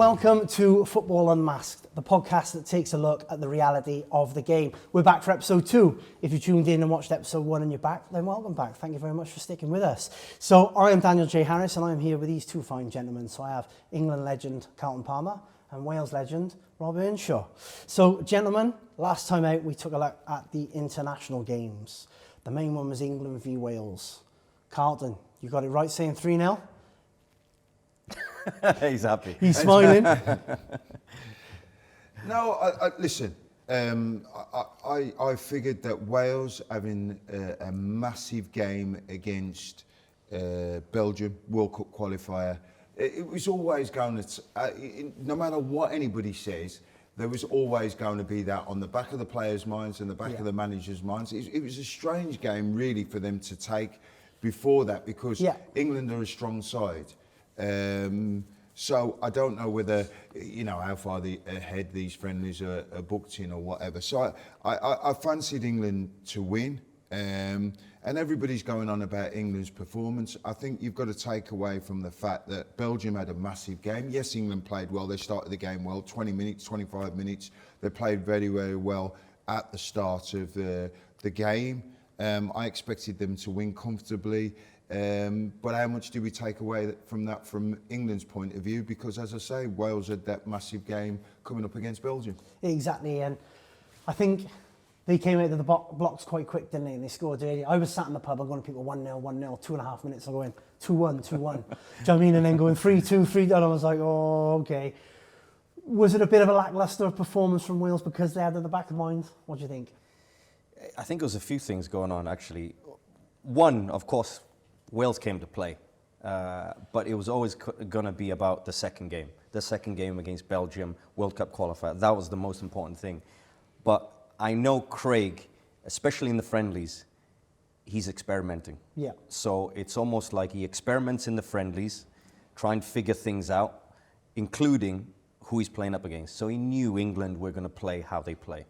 welcome to Football Unmasked, the podcast that takes a look at the reality of the game. We're back for episode 2. If you tuned in and watched episode 1 and you're back, then welcome back. Thank you very much for sticking with us. So I am Daniel J. Harris and I'm here with these two fine gentlemen. So I have England legend Carlton Palmer and Wales legend Rob Earnshaw. So gentlemen, last time out we took a look at the international games. The main one was England v Wales. Carlton, you got it right saying 3-0? He's happy. He's smiling. No, listen. I figured that Wales having a massive game against Belgium, World Cup qualifier, it was always going to, no matter what anybody says, there was always going to be that on the back of the players' minds and the back of the managers' minds. It was a strange game, really, for them to take before that because England are a strong side. So I don't know whether, how far ahead these friendlies are booked in or whatever. So I fancied England to win. And everybody's going on about England's performance. I think you've got to take away from the fact that Belgium had a massive game. Yes, England played well. They started the game well, 20 minutes, 25 minutes. They played very, very well at the start of the game. I expected them to win comfortably. But how much do we take away from that from England's point of view? Because, as I say, Wales had that massive game coming up against Belgium. Exactly, and I think they came out of the blocks quite quick, didn't they? And they scored early. I was sat in the pub, I'm going to people 1-0, 1-0, 2.5 minutes, I'm going 2-1, 2-1. Do you know what I mean? And then going 3-2, 3-2, and I was like, oh, okay. Was it a bit of a lacklustre performance from Wales because they had it in the back of mind? What do you think? I think there was a few things going on, actually. One, of course, Wales came to play, but it was always going to be about the second game. The second game against Belgium, World Cup qualifier. That was the most important thing. But I know Craig, especially in the friendlies, he's experimenting. Yeah. So it's almost like he experiments in the friendlies, trying to figure things out, including who he's playing up against. So he knew England were going to play how they play.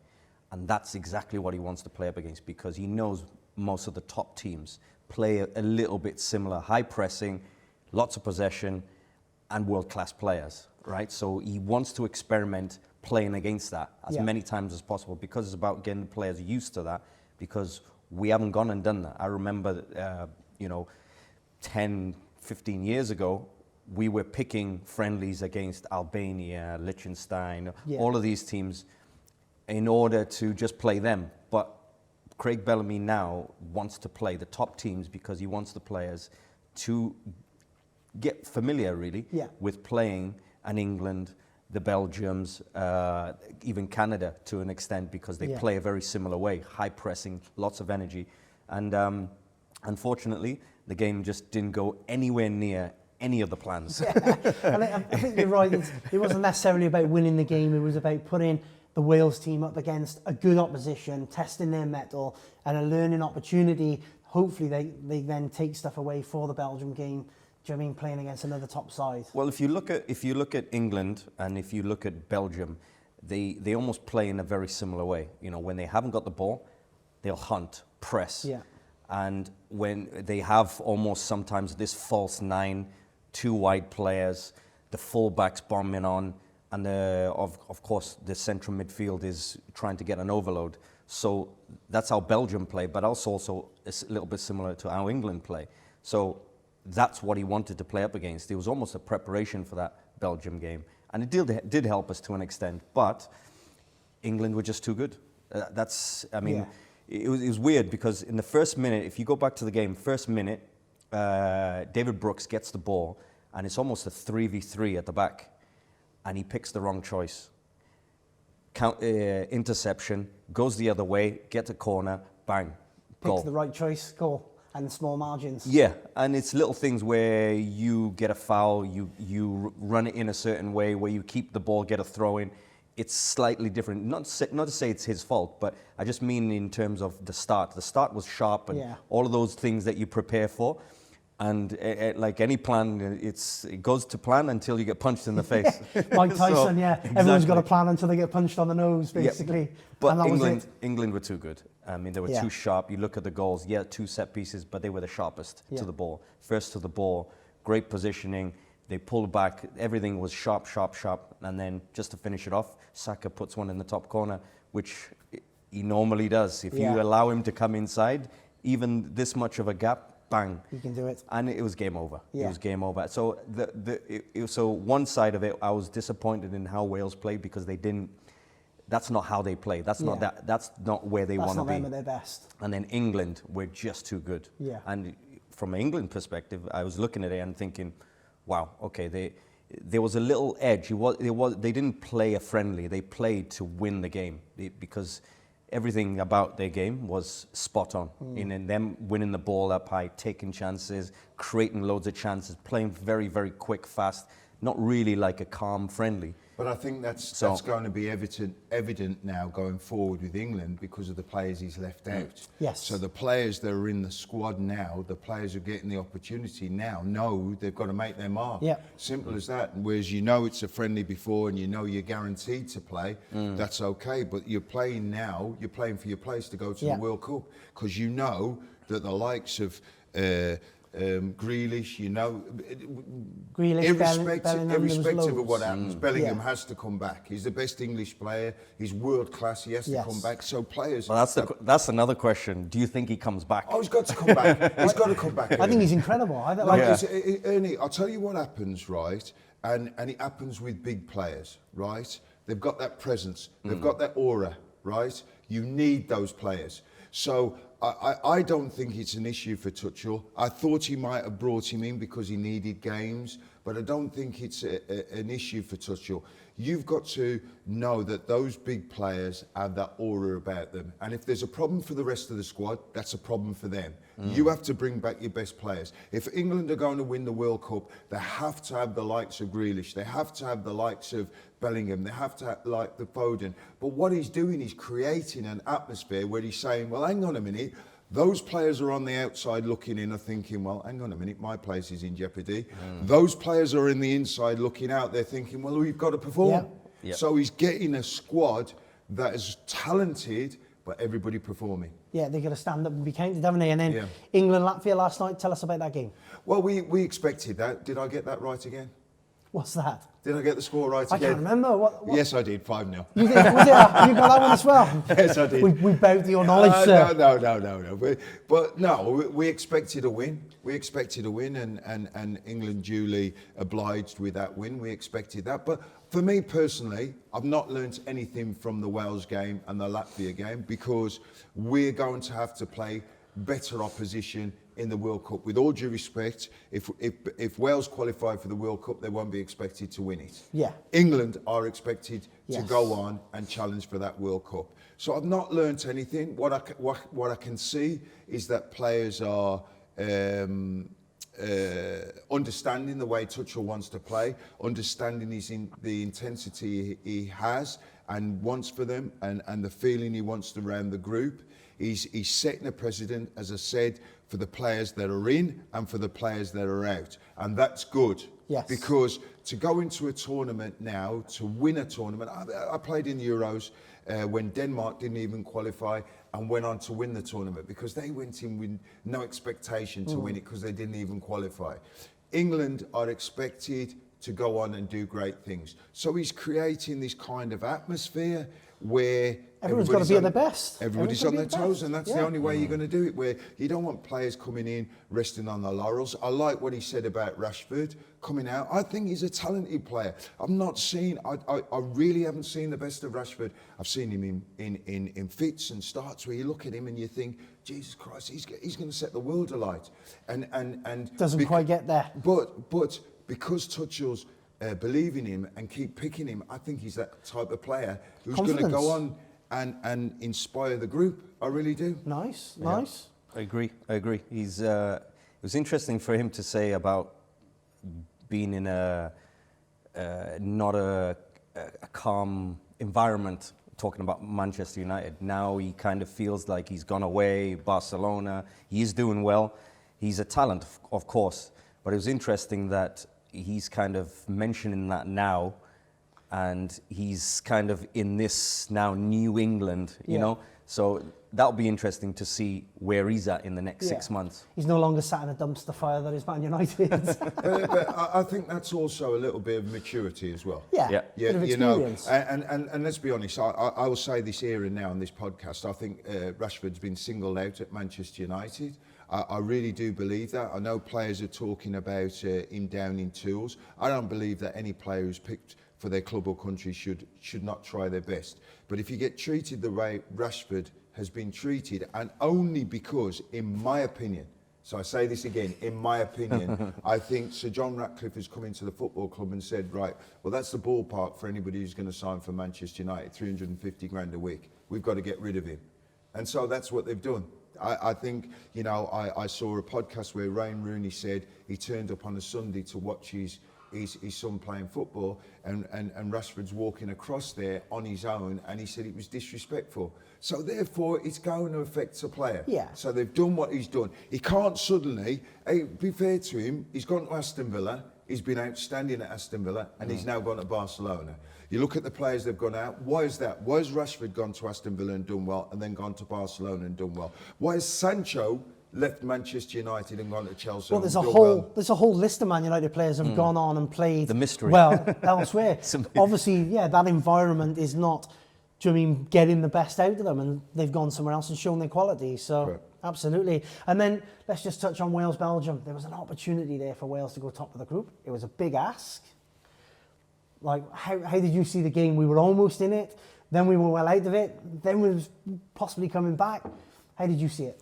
And that's exactly what he wants to play up against because he knows most of the top teams play a little bit similar, high pressing, lots of possession, and world-class players, right? So he wants to experiment playing against that as many times as possible because it's about getting the players used to that because we haven't gone and done that. I remember, 10, 15 years ago, we were picking friendlies against Albania, Liechtenstein, all of these teams in order to just play them. But Craig Bellamy now wants to play the top teams because he wants the players to get familiar, really, with playing an England, the Belgiums, even Canada to an extent because they play a very similar way, high pressing, lots of energy. And unfortunately, the game just didn't go anywhere near any of the plans. And I think you're right. It wasn't necessarily about winning the game. It was about putting the Wales team up against a good opposition, testing their mettle and a learning opportunity. Hopefully they then take stuff away for the Belgium game. Do you know what I mean, playing against another top side? Well, if you look at England and if you look at Belgium, they almost play in a very similar way. When they haven't got the ball, they'll hunt, press. Yeah. And when they have almost sometimes this false nine, 2 wide players, the fullbacks bombing on, and of course, the central midfield is trying to get an overload. So that's how Belgium play, but also a little bit similar to how England play. So that's what he wanted to play up against. It was almost a preparation for that Belgium game. And it did help us to an extent, but England were just too good. It was weird because in the first minute, if you go back to the game, first minute, David Brooks gets the ball, and it's almost a 3v3 at the back. And he picks the wrong choice. Interception, goes the other way, gets a corner, bang, goal. Picks the right choice, goal, and small margins. Yeah, and it's little things where you get a foul, you run it in a certain way, where you keep the ball, get a throw in. It's slightly different. Not to say it's his fault, but I just mean in terms of the start. The start was sharp and all of those things that you prepare for. And like any plan, it goes to plan until you get punched in the face. Mike Tyson, exactly. Everyone's got a plan until they get punched on the nose, basically. Yeah. But England were too good. I mean, they were too sharp. You look at the goals, 2 set pieces, but they were the sharpest to the ball. First to the ball, great positioning, They pulled back. Everything was sharp, sharp, sharp. And then just to finish it off, Saka puts one in the top corner, which he normally does. If you allow him to come inside, even this much of a gap, bang. He can do it. And it was game over. Yeah. It was game over. So so one side of it, I was disappointed in how Wales played because they didn't. That's not how they play. That's not that. That's not where they want to be. That's not them at their best. And then England were just too good. Yeah. And from an England perspective, I was looking at it and thinking, wow, okay, there was a little edge. They didn't play a friendly. They played to win the game because everything about their game was spot on. In them winning the ball up high, taking chances, creating loads of chances, playing very, very quick, fast, not really like a calm friendly. But I think that's going to be evident now going forward with England because of the players he's left out. Yes. So the players that are in the squad now, the players who are getting the opportunity now, know they've got to make their mark. Yeah. Simple as that. Whereas you know it's a friendly before and you know you're guaranteed to play, that's okay. But you're playing now, you're playing for your place to go to the World Cup because you know that the likes of Grealish, you know, irrespective of what happens, Bellingham has to come back. He's the best English player. He's world class. He has to come back. So players. Well, that's another question. Do you think he comes back? Oh, he's got to come back. He's got to come back. I think he's incredible. Ernie, I'll tell you what happens, right? And it happens with big players, right? They've got that presence. They've got that aura, right? You need those players. So I don't think it's an issue for Tuchel. I thought he might have brought him in because he needed games, but I don't think it's an issue for Tuchel. You've got to know that those big players have that aura about them. And if there's a problem for the rest of the squad, that's a problem for them. You have to bring back your best players. If England are going to win the World Cup, they have to have the likes of Grealish. They have to have the likes of Bellingham. They have to have like the Foden. But what he's doing is creating an atmosphere where he's saying, well, hang on a minute. Those players are on the outside looking in and thinking, well, hang on a minute, my place is in jeopardy. Those players are in the inside looking out. They're thinking, well, we've got to perform. Yeah. So he's getting a squad that is talented, but everybody performing. Yeah, they're going to stand up and be counted, haven't they? And then England, Latvia last night. Tell us about that game. Well, we expected that. Did I get that right again? What's that? Did I get the score right again? I can't remember. What? Yes, I did. 5-0. You did? Was it? You got that one as well? Yes, I did. We bout your knowledge, sir. No. But no, we expected a win. We expected a win, and England duly obliged with that win. We expected that. But for me personally, I've not learnt anything from the Wales game and the Latvia game because we're going to have to play better opposition in the World Cup. With all due respect, if Wales qualify for the World Cup, they won't be expected to win it. Yeah. England are expected to go on and challenge for that World Cup. So I've not learnt anything. What I can see is that players are understanding the way Tuchel wants to play, understanding the intensity he has and wants for them, and the feeling he wants around the group. He's setting a precedent, as I said, for the players that are in and for the players that are out. And that's good. Yes. Because to go into a tournament now, to win a tournament, I played in the Euros when Denmark didn't even qualify and went on to win the tournament because they went in with no expectation to win it because they didn't even qualify. England are expected to go on and do great things. So he's creating this kind of atmosphere where everyone's got to be at their best. Everybody's on their toes, and that's the only way you're going to do it, where you don't want players coming in resting on their laurels. I like what he said about Rashford coming out. I think he's a talented player. I really haven't seen the best of Rashford. I've seen him in fits and starts where you look at him and you think, Jesus Christ, he's going to set the world alight. And doesn't quite get there. But because Tuchel's believe in him and keep picking him, I think he's that type of player who's going to go on and inspire the group. I really do. Nice. I agree. He's. It was interesting for him to say about being in not a calm environment. Talking about Manchester United, now he kind of feels like he's gone away. Barcelona, he's doing well. He's a talent, of course, but it was interesting that he's kind of mentioning that now, and he's kind of in this now New England, you know. So that'll be interesting to see where he's at in the next 6 months. He's no longer sat in a dumpster fire that is Man United. but I think that's also a little bit of maturity as well. Yeah. Bit of experience. And let's be honest, I will say this here and now on this podcast, I think Rashford's been singled out at Manchester United. I really do believe that. I know players are talking about him downing tools. I don't believe that any player who's picked for their club or country should not try their best. But if you get treated the way Rashford has been treated, and only because, in my opinion, so I say this again, in my opinion, I think Sir John Ratcliffe has come into the football club and said, right, well, that's the ballpark for anybody who's going to sign for Manchester United, 350 grand a week. We've got to get rid of him. And so that's what they've done. I think, you know, I saw a podcast where Wayne Rooney said he turned up on a Sunday to watch his son playing football, and Rashford's walking across there on his own, and he said it was disrespectful. So therefore, it's going to affect the player. Yeah. So they've done what he's done. He can't suddenly, be fair to him, he's gone to Aston Villa, he's been outstanding at Aston Villa, and he's now gone to Barcelona. You look at the players they've gone out. Why is that? Why has Rashford gone to Aston Villa and done well, and then gone to Barcelona and done well? Why has Sancho left Manchester United and gone to Chelsea? Well, there's a whole list of Man United players who've gone on and played The mystery. well elsewhere. Obviously, that environment is not, do you know what I mean, getting the best out of them, and they've gone somewhere else and shown their quality. So, Correct. Absolutely. And then let's just touch on Wales-Belgium. There was an opportunity there for Wales to go top of the group. It was a big ask. Like, how did you see the game? We were almost in it, then we were well out of it, then we was possibly coming back. How did you see it?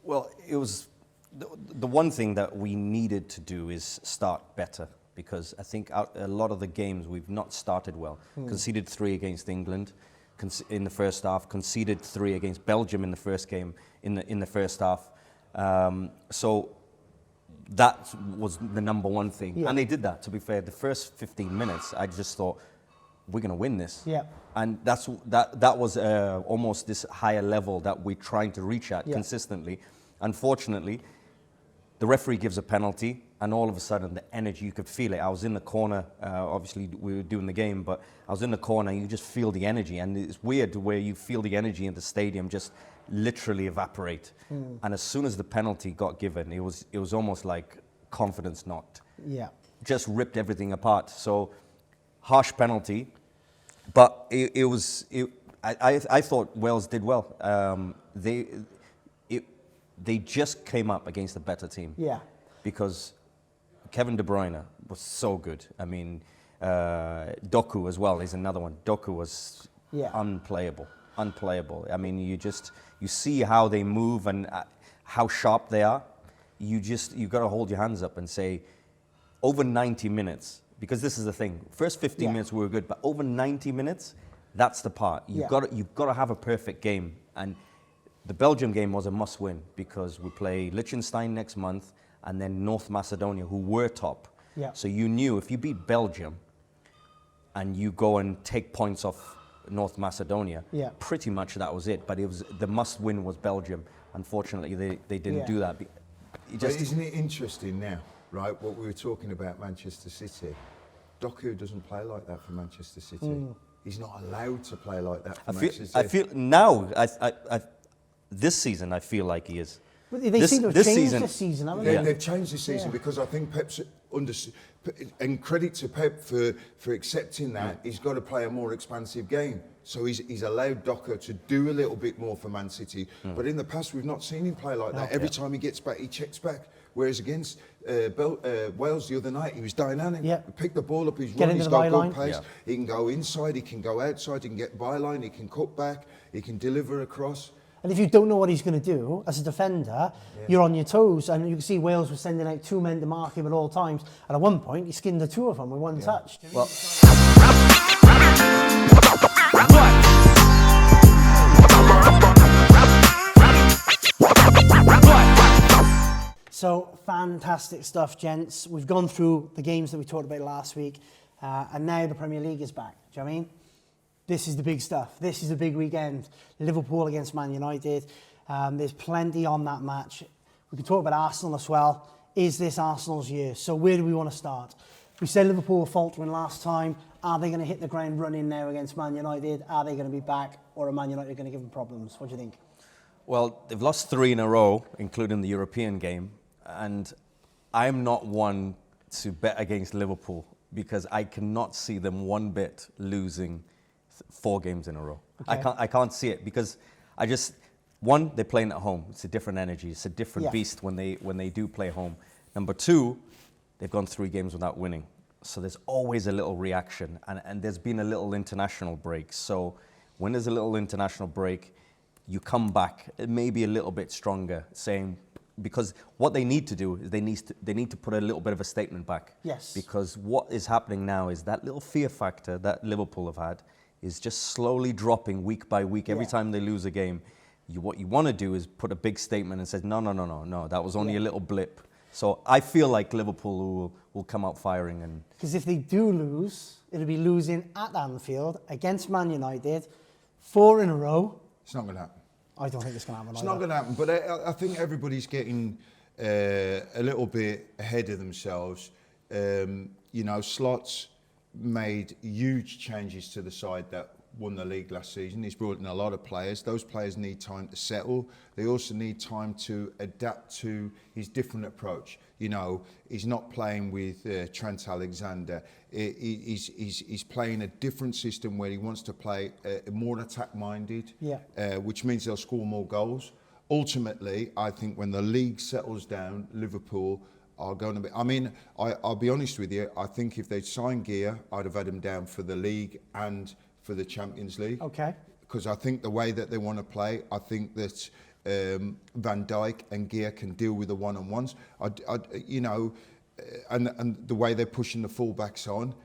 Well, it was the one thing that we needed to do is start better, because I think a lot of the games we've not started well. Conceded 3 against England in the first half, conceded 3 against Belgium in the first game in the first half. So that was the number one thing. And they did that, to be fair. The first 15 minutes, I just thought, we're going to win this. Yeah. And that was almost this higher level that we're trying to reach at consistently. Unfortunately, the referee gives a penalty, and all of a sudden the energy, you could feel it. I was in the corner, obviously we were doing the game, but I was in the corner, and you just feel the energy. And it's weird where you feel the energy in the stadium just literally evaporate. And as soon as the penalty got given, it was almost like confidence knocked. Yeah. Just ripped everything apart. So harsh penalty, but I thought Wales did well. They just came up against a better team. Yeah. Because Kevin De Bruyne was so good. I mean, Doku as well is another one. Doku was unplayable. I mean, you see how they move and how sharp they are. You got to hold your hands up and say, over 90 minutes, because this is the thing. First 15 minutes we were good, but over 90 minutes, that's the part. You've got to have a perfect game. And the Belgium game was a must-win, because we play Liechtenstein next month and then North Macedonia, who were top. Yeah. So you knew if you beat Belgium and you go and take points off North Macedonia, pretty much that was it. But the must-win was Belgium. Unfortunately, they didn't do that. But isn't it interesting now, right, what we were talking about Manchester City? Doku doesn't play like that for Manchester City. He's not allowed to play like that for Manchester City. I feel now, this season, I feel like he is. But they seem to have changed this season, haven't they? They've changed this season because I think Pep's and credit to Pep for accepting that. He's got to play a more expansive game. So he's allowed Doku to do a little bit more for Man City. But in the past, we've not seen him play like that. Every time he gets back, he checks back. Whereas against Wales the other night, he was dynamic. He picked the ball up, he's got good pace. He can go inside, he can go outside, he can get byline, he can cut back, he can deliver across. And if you don't know what he's going to do as a defender, you're on your toes. And you can see Wales were sending out 2 men to mark him at all times. And at one point, he skinned the 2 of them with one touch. Well, so, fantastic stuff, gents. We've gone through the games that we talked about last week. And now the Premier League is back. Do you know what I mean? This is the big stuff. This is the big weekend. Liverpool against Man United. There's plenty on that match. We can talk about Arsenal as well. Is this Arsenal's year? So where do we want to start? We said Liverpool were faltering last time. Are they going to hit the ground running now against Man United? Are they going to be back, or are Man United going to give them problems? What do you think? Well, they've lost 3 in a row, including the European game, and I'm not one to bet against Liverpool because I cannot see them one bit losing 4 games in a row. Okay. I can't see it because they're playing at home. It's a different energy. It's a different beast when they do play home. Number 2, they've gone 3 games without winning. So there's always a little reaction, and there's been a little international break. So when there's a little international break, you come back maybe a little bit stronger, because what they need to do is they need to put a little bit of a statement back. Yes. Because what is happening now is that little fear factor that Liverpool have had is just slowly dropping week by week. Every time they lose a game, what you want to do is put a big statement and say, no, that was only a little blip. So I feel like Liverpool will come out firing. Because if they do lose, it'll be losing at Anfield against Man United, 4 in a row. It's not going to happen. I don't think it's going to happen. It's not going to happen, but I think everybody's getting a little bit ahead of themselves. Slot's made huge changes to the side that won the league last season. He's brought in a lot of players. Those players need time to settle. They also need time to adapt to his different approach. He's not playing with Trent Alexander. He's playing a different system where he wants to play more attack-minded, which means they'll score more goals. Ultimately, I think when the league settles down, Liverpool are going to be... I'll be honest with you. I think if they'd signed Gear, I'd have had him down for the league and for the Champions League. Okay. Because I think the way that they want to play, I think that Van Dijk and Gear can deal with the one-on-ones. And the way they're pushing the fullbacks on.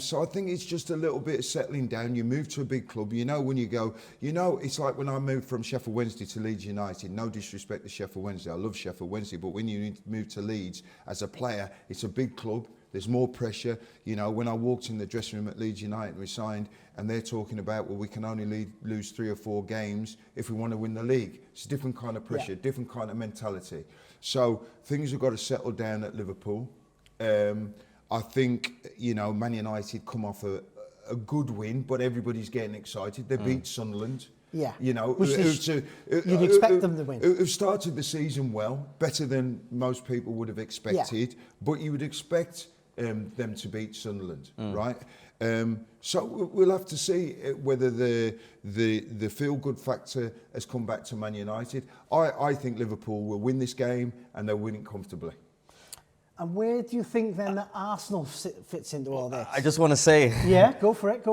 So I think it's just a little bit of settling down. You move to a big club, when you go, it's like when I moved from Sheffield Wednesday to Leeds United. No disrespect to Sheffield Wednesday, I love Sheffield Wednesday, but when you move to Leeds as a player, it's a big club. There's more pressure. When I walked in the dressing room at Leeds United, we signed, and they're talking about, well, we can only lose 3 or 4 games if we want to win the league. It's a different kind of pressure, different kind of mentality. So things have got to settle down at Liverpool. I think, Man United come off a good win, but everybody's getting excited. They beat Sunderland. Yeah. Which you'd expect them to win. Who've started the season well, better than most people would have expected, but you would expect them to beat Sunderland, right? So we'll have to see whether the feel-good factor has come back to Man United. I think Liverpool will win this game, and they'll win it comfortably. And where do you think then that Arsenal fits into all this? I just want to say... Yeah, go for it.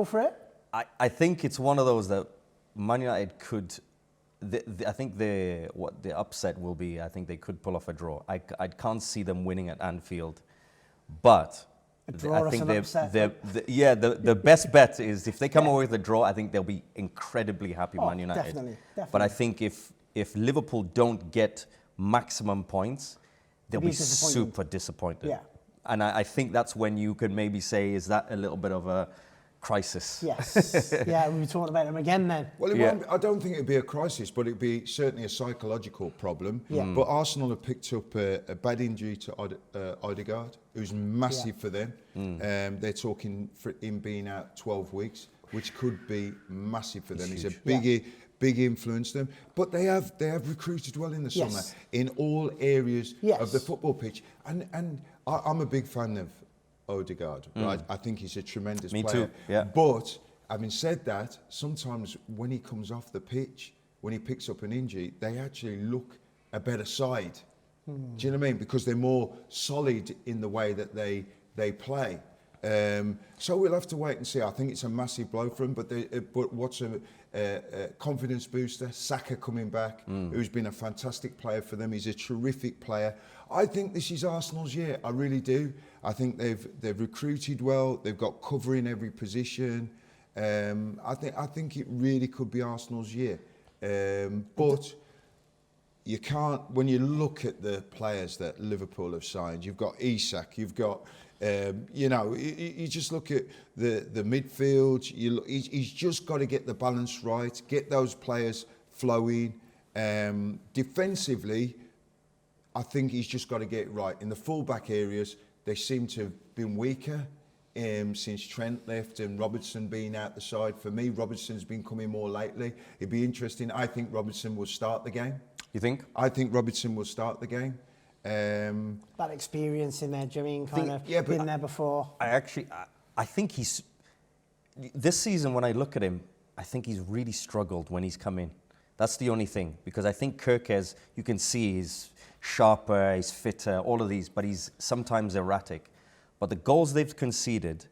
I think it's one of those that Man United could... I think the upset will be, I think they could pull off a draw. I can't see them winning at Anfield, but... I think the best bet is if they come away with a draw, I think they'll be incredibly happy, Man United. Definitely. But I think if Liverpool don't get maximum points, they'll be super disappointed. Yeah. And I think that's when you could maybe say, is that a little bit of a crisis? Yes. Yeah, we'll be talking about them again then. Well, I don't think it'd be a crisis, but it'd be certainly a psychological problem. Yeah. But Arsenal have picked up a bad injury to Odegaard, who's massive for them. They're talking for him being out 12 weeks, which could be massive for them. He's a big influence them, but they have recruited well in the summer in all areas of the football pitch, and I'm a big fan of Odegaard, right? I think he's a tremendous player. Me too. Yeah. But having said that, sometimes when he comes off the pitch, when he picks up an injury, they actually look a better side. Do you know what I mean? Because they're more solid in the way that they play. So we'll have to wait and see. I think it's a massive blow for him, but what's a confidence booster? Saka coming back, who's been a fantastic player for them. He's a terrific player. I think this is Arsenal's year. I really do. I think they've recruited well. They've got cover in every position. I think it really could be Arsenal's year. But you can't, when you look at the players that Liverpool have signed, you've got Isak, you've got, you just look at the midfield, he's just got to get the balance right, get those players flowing. Defensively, I think he's just got to get it right. In the full-back areas, they seem to have been weaker since Trent left and Robertson being out the side. For me, Robertson's been coming more lately. It'd be interesting. I think Robertson will start the game. You think? I think Robertson will start the game. That experience in there, Jimmy, been there before. I think he's, this season when I look at him, I think he's really struggled when he's come in. That's the only thing, because I think Kirkes, you can see he's sharper, he's fitter, all of these, but he's sometimes erratic. But the goals they've conceded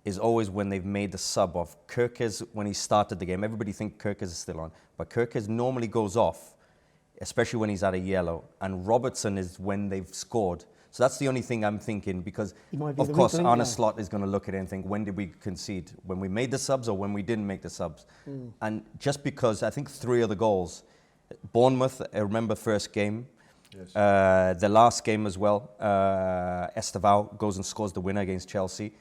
is always when they've made the sub off. Kirkes, when he started the game, everybody thinks Kirkes is still on, but Kirkes normally goes off, especially when he's at a yellow, and Robertson is when they've scored. So that's the only thing I'm thinking, because of course Arne Slot is going to look at it and think, when did we concede? When we made the subs or when we didn't make the subs? And just because I think 3 of the goals, Bournemouth, I remember first game, yes. The last game as well, Estevao goes and scores the winner against Chelsea.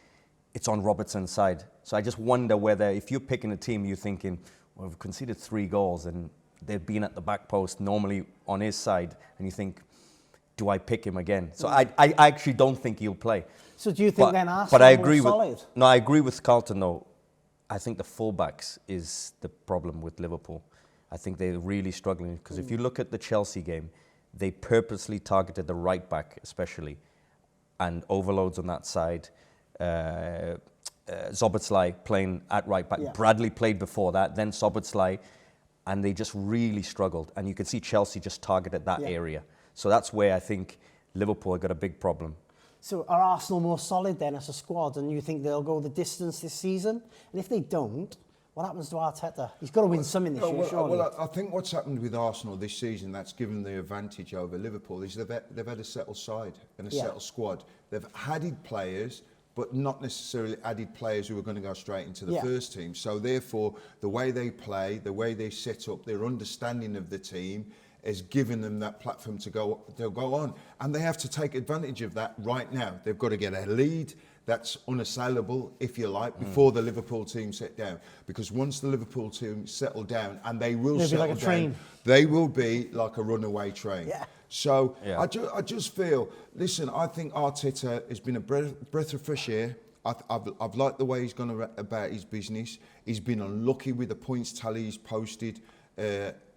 It's on Robertson's side. So I just wonder whether, if you're picking a team, you're thinking, well, we've conceded 3 goals and they've been at the back post, normally on his side, and you think, do I pick him again? So I actually don't think he'll play. So do you think then Arsenal are solid? No, I agree with Carlton though. I think the fullbacks is the problem with Liverpool. I think they're really struggling, because if you look at the Chelsea game, they purposely targeted the right back especially, and overloads on that side. Szoboszlai playing at right back. Yeah. Bradley played before that, then Szoboszlai, and they just really struggled. And you can see Chelsea just targeted that area. So that's where I think Liverpool have got a big problem. So are Arsenal more solid then as a squad, and you think they'll go the distance this season? And if they don't, what happens to Arteta? He's got to win something this year, surely. Well, I think what's happened with Arsenal this season that's given the advantage over Liverpool is they've had a settled side and a settled squad. They've added players, but not necessarily added players who are going to go straight into the first team. So therefore, the way they play, the way they set up, their understanding of the team has given them that platform to go on. And they have to take advantage of that right now. They've got to get a lead that's unassailable, if you like, before the Liverpool team set down. Because once the Liverpool team settle down, and they will settle down, they will be like a runaway train. Yeah. So I just feel, listen, I think Arteta has been a breath of fresh air. I've liked the way he's gone about his business. He's been unlucky with the points tally he's posted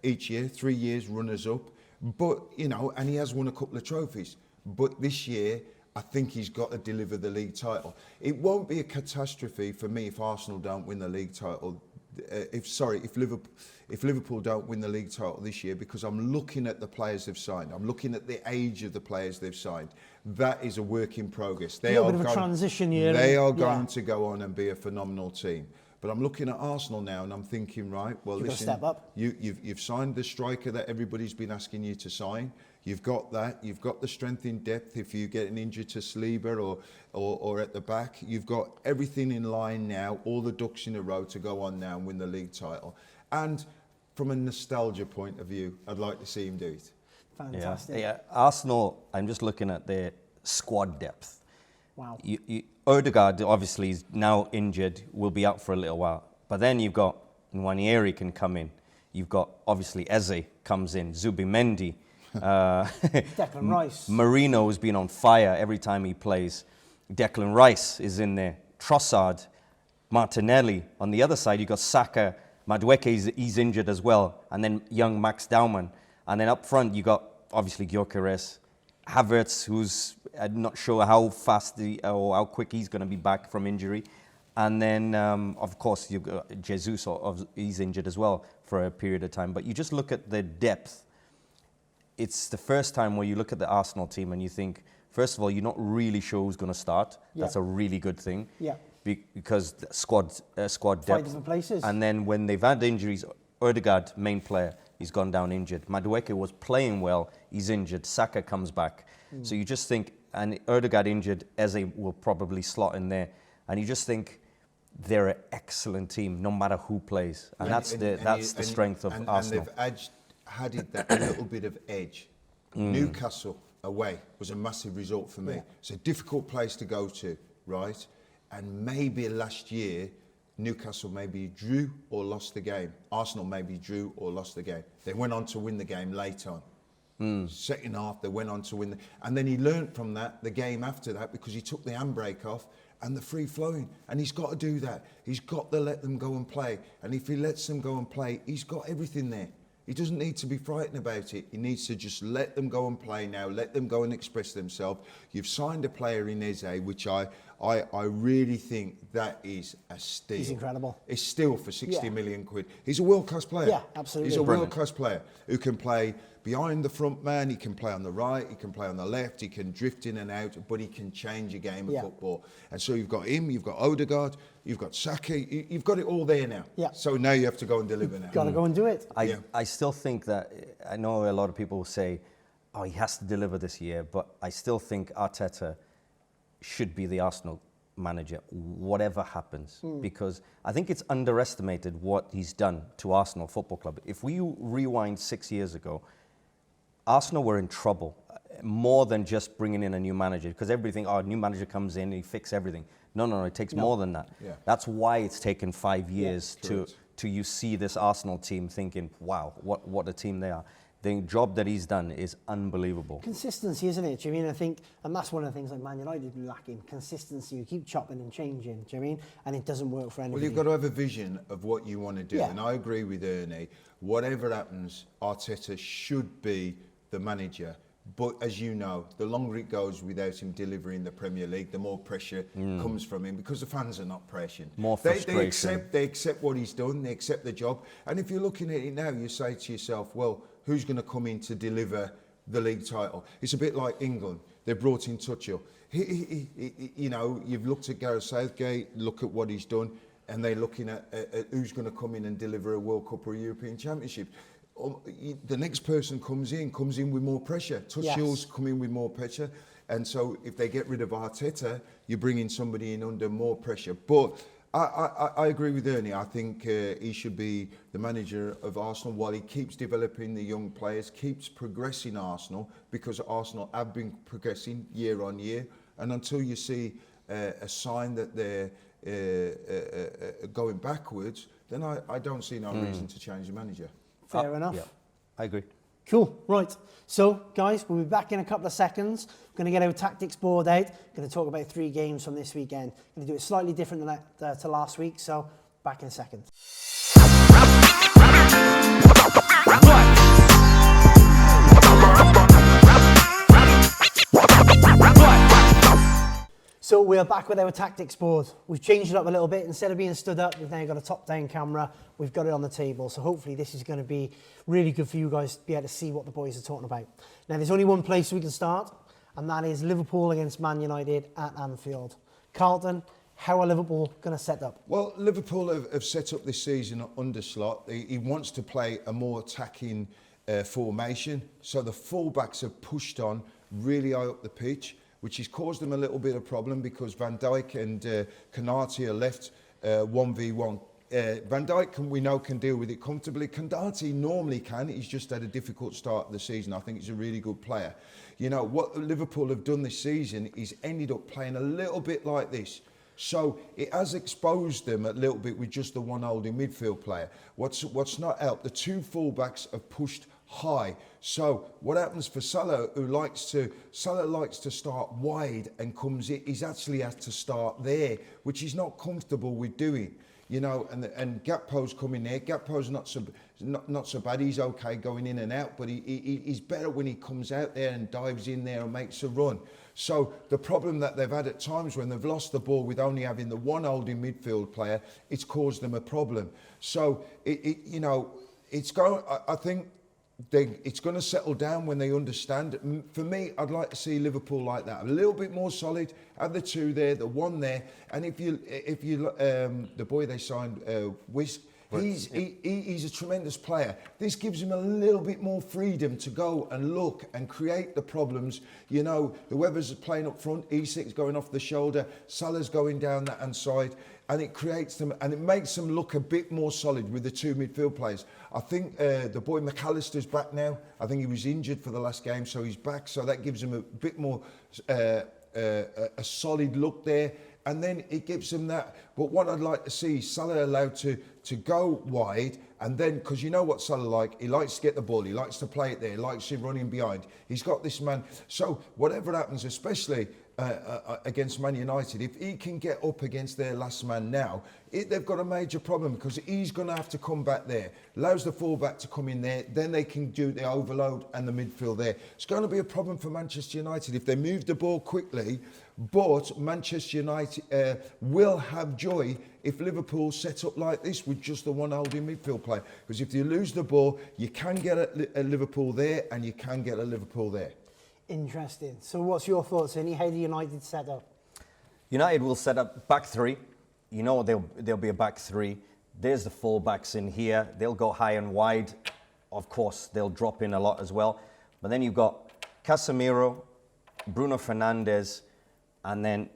each year, 3 years runners-up. But, you know, and he has won a couple of trophies. But this year, I think he's got to deliver the league title. It won't be a catastrophe for me if Arsenal don't win the league title. If Liverpool don't win the league title this year, because I'm looking at the players they've signed. I'm looking at the age of the players they've signed. That is a work in progress. They are a transition year. They are going to go on and be a phenomenal team. But I'm looking at Arsenal now and I'm thinking, right, well, listen, step up. You've signed the striker that everybody's been asking you to sign. You've got that. You've got the strength in depth if you get an injury to Saliba or at the back. You've got everything in line now, all the ducks in a row to go on now and win the league title. And from a nostalgia point of view, I'd like to see him do it. Fantastic. Yeah. Arsenal, I'm just looking at their squad depth. Wow. Odegaard, obviously, is now injured, will be out for a little while. But then you've got Nwaneri can come in. You've got, obviously, Eze comes in, Zubimendi. Declan Rice. Marino has been on fire every time he plays. Declan Rice is in there. Trossard, Martinelli. On the other side, you've got Saka. Madueke, he's injured as well. And then young Max Daumann. And then up front, you've got, obviously, Gyökeres. Havertz, who's I'm not sure how fast or how quick he's going to be back from injury. And then, of course, you've got Jesus, he's injured as well for a period of time. But you just look at the depth. It's the first time where you look at the Arsenal team and you think, first of all, you're not really sure who's going to start. Yeah. That's a really good thing. Yeah. Because the squad depth. 5 different places. And then when they've had injuries, Odegaard, main player, he's gone down injured. Madueke was playing well, he's injured. Saka comes back. So you just think, and Odegaard injured, Eze will probably slot in there. And you just think they're an excellent team, no matter who plays. And that's the strength of Arsenal. And they've added that little bit of edge. Newcastle away was a massive result for me. Yeah. It's a difficult place to go to, right? And maybe last year, Newcastle maybe drew or lost the game. Arsenal maybe drew or lost the game. They went on to win the game late on. Second half, they went on to win. And then he learnt from that, the game after that, because he took the handbrake off and the free flowing. And he's got to do that. He's got to let them go and play. And if he lets them go and play, he's got everything there. He doesn't need to be frightened about it. He needs to just let them go and play now, let them go and express themselves. You've signed a player in Eze, which I really think that is a steal. He's incredible. It's still for 60 million quid. He's a world-class player. Yeah, absolutely. He's a world-class player who can play behind the front man, he can play on the right, he can play on the left, he can drift in and out, but he can change a game of football. And so you've got him, you've got Odegaard, you've got Saka, you've got it all there now. Yeah. So now you have to go and deliver now. Got to go and do it. I still think that, I know a lot of people say, oh, he has to deliver this year, but I still think Arteta should be the Arsenal manager, whatever happens, because I think it's underestimated what he's done to Arsenal Football Club. If we rewind 6 years ago, Arsenal were in trouble, more than just bringing in a new manager, because everything, a new manager comes in and he fixes everything. No, it takes more than that. Yeah. That's why it's taken 5 years to you see this Arsenal team thinking, wow, what a team they are. The job that he's done is unbelievable. Consistency, isn't it? Do you mean? I think, and that's one of the things like Man United be lacking, consistency. You keep chopping and changing, do you mean? And it doesn't work for anybody. Well, you've got to have a vision of what you want to do. And I agree with Ernie. Whatever happens, Arteta should be the manager. But as you know, the longer it goes without him delivering the Premier League, the more pressure comes from him, because the fans are not pressuring. More frustration. They accept what he's done, they accept the job. And if you're looking at it now, you say to yourself, well, who's going to come in to deliver the league title? It's a bit like England. They brought in Tuchel. You know, you've looked at Gareth Southgate, look at what he's done, and they're looking at who's going to come in and deliver a World Cup or a European Championship. The next person comes in with more pressure. Tuchel's come in with more pressure. And so if they get rid of Arteta, you bring in somebody in under more pressure. But I agree with Ernie. I think he should be the manager of Arsenal while he keeps developing the young players, keeps progressing Arsenal, because Arsenal have been progressing year on year. And until you see a sign that they're going backwards, then I don't see no reason to change the manager. Fair enough. Yeah, I agree. Cool. Right. So, guys, we'll be back in a couple of seconds. We're going to get our tactics board out. Going to talk about 3 games from this weekend. Going to do it slightly different than to last week. So, back in a second. So we're back with our tactics board. We've changed it up a little bit. Instead of being stood up, we've now got a top-down camera. We've got it on the table. So hopefully this is going to be really good for you guys to be able to see what the boys are talking about. Now, there's only one place we can start, and that is Liverpool against Man United at Anfield. Carlton, how are Liverpool going to set up? Well, Liverpool have set up this season under Slot. He wants to play a more attacking formation. So the fullbacks have pushed on really high up the pitch, which has caused them a little bit of problem because Van Dijk and Konate are left 1v1. Van Dijk, we know, can deal with it comfortably. Konate normally can. He's just had a difficult start of the season. I think he's a really good player. You know, what Liverpool have done this season is ended up playing a little bit like this. So it has exposed them a little bit with just the one holding midfield player. What's not helped, the 2 fullbacks have pushed high. So what happens for Salah, Salah likes to start wide and comes in, he's actually has to start there, which he's not comfortable with doing. You know, and Gakpo's coming there. Gakpo's not so bad. He's okay going in and out, but he's better when he comes out there and dives in there and makes a run. So the problem that they've had at times when they've lost the ball with only having the one holding midfield player, it's caused them a problem. So I think it's going to settle down when they understand. For me, I'd like to see Liverpool like that, a little bit more solid. Have the 2 there, the 1 there, and if you the boy they signed, Wisk, he's a tremendous player. This gives him a little bit more freedom to go and look and create the problems. You know, whoever's playing up front, Isak's going off the shoulder, Salah's going down that hand side, and it creates them and it makes them look a bit more solid with the 2 midfield players. I think the boy McAllister's back now. I think he was injured for the last game, so he's back. So that gives him a bit more a solid look there. And then it gives them that, But what I'd like to see is Salah allowed to go wide, and then, because you know what Salah like, he likes to get the ball, he likes to play it there, he likes to run in behind. He's got this man. So whatever happens, especially against Man United, if he can get up against their last man now, they've got a major problem, because he's going to have to come back there, allows the fullback to come in there, then they can do the overload and the midfield there. It's going to be a problem for Manchester United if they move the ball quickly, but Manchester United will have joy if Liverpool set up like this with just the one holding midfield player, because if you lose the ball, you can get a Liverpool there and you can get a Liverpool there. Interesting. So what's your thoughts, Ernie? How do United set up? United will set up back three. You know there'll be a back three. There's the full-backs in here. They'll go high and wide. Of course, they'll drop in a lot as well. But then you've got Casemiro, Bruno Fernandes, and then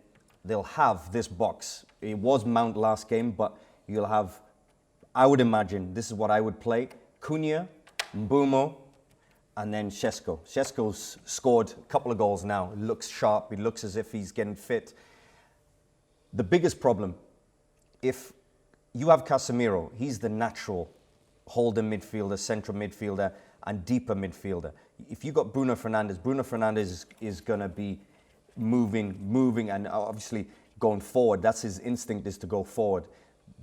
they'll have this box. It was Mount last game, but you'll have, I would imagine, this is what I would play, Cunha, Mbeumo, and then Šeško. Šeško's scored a couple of goals now. He looks sharp. He looks as if he's getting fit. The biggest problem, if you have Casemiro, he's the natural holding midfielder, central midfielder, and deeper midfielder. If you got Bruno Fernandes is going to be moving, and obviously going forward. That's his instinct, is to go forward.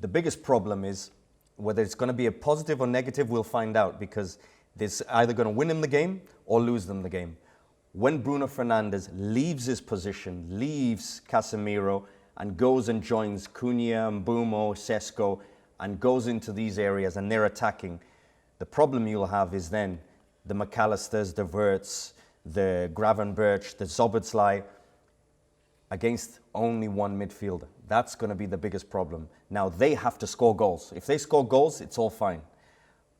The biggest problem is whether it's going to be a positive or negative, we'll find out, because there's either going to win him the game or lose them the game. When Bruno Fernandes leaves his position, leaves Casemiro, and goes and joins Cunha, Mbeumo, Šeško, and goes into these areas and they're attacking, the problem you'll have is then the McAllisters, the Wirtz, the Gravenberch, the Szoboszlai, against only one midfielder. That's going to be the biggest problem. Now, they have to score goals. If they score goals, it's all fine.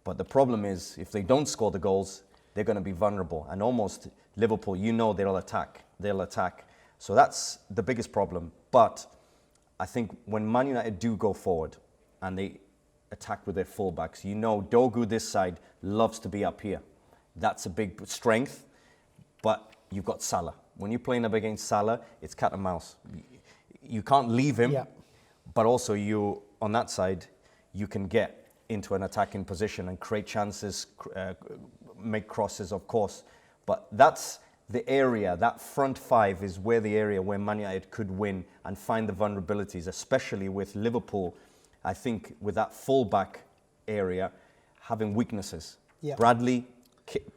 But the problem is, if they don't score the goals, they're going to be vulnerable. And almost Liverpool, you know they'll attack. They'll attack. So that's the biggest problem. But I think when Man United do go forward and they attack with their fullbacks, you know Dogu this side loves to be up here. That's a big strength. But you've got Salah. When you're playing up against Salah, it's cat and mouse. You can't leave him, but also you, on that side, you can get into an attacking position and create chances, make crosses, of course. But that's the area, that front five is where the area where Man United could win and find the vulnerabilities, especially with Liverpool, I think, with that full-back area, having weaknesses. Bradley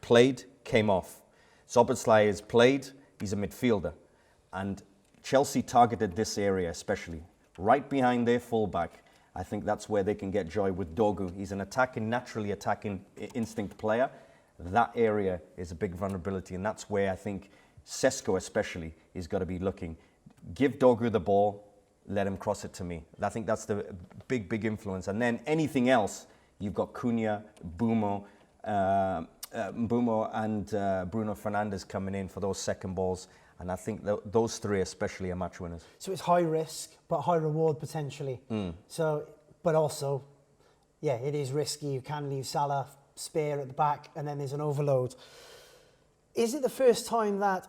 played, came off. Szoboszlai is played, he's a midfielder. And Chelsea targeted this area especially. Right behind their fullback, I think that's where they can get joy with Dogu. He's an naturally attacking instinct player. That area is a big vulnerability, and that's where I think Šeško especially is got to be looking. Give Dogu the ball, let him cross it to me. I think that's the big influence. And then anything else, you've got Cunha, Mbeumo and Bruno Fernandes coming in for those second balls. And I think those three especially are match winners. So it's high risk, but high reward potentially. So, but also, yeah, it is risky. You can leave Salah spare at the back, and then there's an overload. Is it the first time that